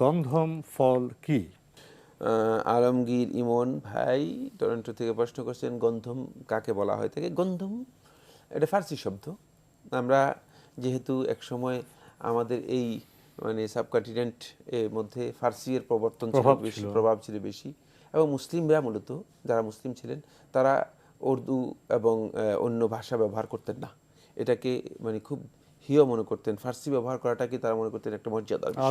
গন্ধম ফল কি? আলমগীর ইমন ভাই টরন্টো থেকে প্রশ্ন করছেন, গন্ধম কাকে বলা হয় থাকে? গন্ধম এটা ফার্সি শব্দ। আমরা যেহেতু একসময় আমাদের এই মানে সাবকন্টিনেন্ট এর মধ্যে ফার্সি এর প্রবর্তন ছিল বেশি, প্রভাব ছিল বেশি, এবং মুসলিমরা মূলত যারা মুসলিম ছিলেন তারা উর্দু এবং অন্য ভাষা ব্যবহার করতেন না। এটাকে মানে খুব হিয় মনে করতেন। ফার্সি ব্যবহার করাটাকে তারা মনে করতেন একটা মর্যাদার বিষয়,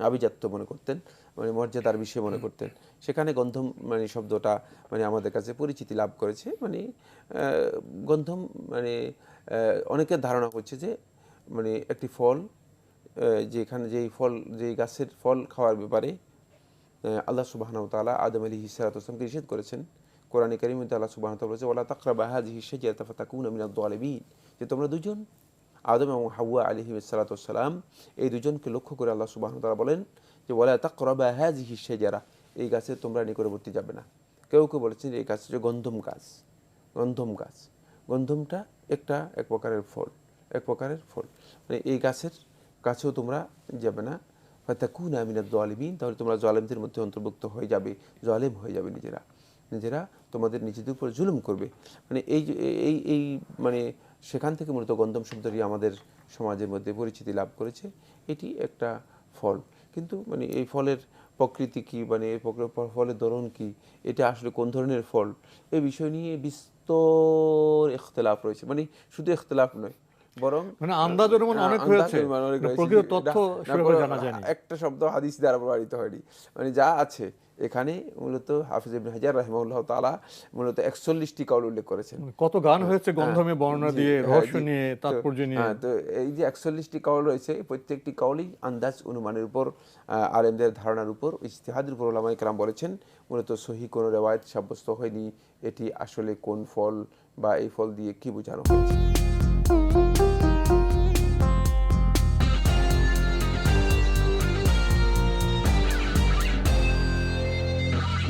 আভিজাত্য মনে করতেন, মানে মর্যাদার বিষয় মনে করতেন। সেখানে গন্ধম মানে শব্দটা মানে আমাদের কাছে পরিচিতি লাভ করেছে। মানে গন্ধম মানে অনেকের ধারণা করছে যে মানে একটি ফল, যেখানে যেই ফল, যেই গাছের ফল খাওয়ার ব্যাপারে আল্লাহ সুবহানাহু ওয়া তাআলা আদম আলাইহিস সালাতু ওয়াস সালামকে নিষেধ করেছেন। কোরআনে কারীমে আল্লাহ সুবহানাহু ওয়া তাআলা বলেছে, ওয়ালা তাকরাবা হাযিহি শাজারাতা ফাতাকুনা মিনাজ জালিমিন, যে তোমরা দুজন আদম এবং হাওয়া আলাইহিস সালাতু ওয়াস সালাম এই দুজনকে লক্ষ্য করে আল্লাহ সুবহানাহু ওয়া তাআলা বলেন যে ওয়ালা তাকরাবা হাযিহি শাজারা, এই গাছে তোমরা নিকটবর্তী যাবে না। কেউ কেউ বলেছেন এই গাছ হচ্ছে গন্ধম গাছ। গন্ধম গাছ, গন্ধমটা এক প্রকারের ফল, এক প্রকারের ফল। মানে এই গাছের কাছেও তোমরা যাবে না। ফাতাকুনা মিনাজ জালিমিন, তাহলে তোমরা জালেমদের মধ্যে অন্তর্ভুক্ত হয়ে যাবে, জালেম হয়ে যাবে, নিজেরা তোমাদের নিজেদের উপর জুলুম করবে। মানে এই মানে সেখান থেকে মূলত গন্ধম শব্দটি আমাদের সমাজের মধ্যে পরিচিতি লাভ করেছে। এটি একটা ফল, কিন্তু মানে এই ফলের প্রকৃতি কি, মানে এই ফলের ধরন কি, এটা আসলে কোন ধরনের ফল, এই বিষয় নিয়ে বিস্তর ইখতিলাফ রয়েছে। মানে শুধু ইখতিলাফ নয়, বরং মানে আন্দাজ অনুমান অনেক হয়েছে, প্রকৃত তথ্য সেভাবে জানা যায়নি। একটা শব্দ হাদিস দ্বারা প্রমাণিত হয়নি। মানে যা আছে এখানে মূলত হাফিজ ইবনে হাজার রাহিমাহুল্লাহ তাআলা মূলত 41টি কওল উল্লেখ করেছেন। কত গান হয়েছে গন্ধমে বর্ণনা দিয়ে, রহস্য নিয়ে, তাৎপর্য নিয়ে। তো এই যে 41টি কওল রয়েছে, প্রত্যেকটি কওলই আন্দাজ অনুমানের উপর, আলেমদের ধারণার উপর, ইজতিহাদের উপর উলামায়ে কেরাম বলেছেন। মূলত সহিহ কোনো রিওয়ায়াত সাব্যস্ত হয়নি এটি আসলে কোন ফল বা এই ফল দিয়ে কি বোঝানো হয়েছে।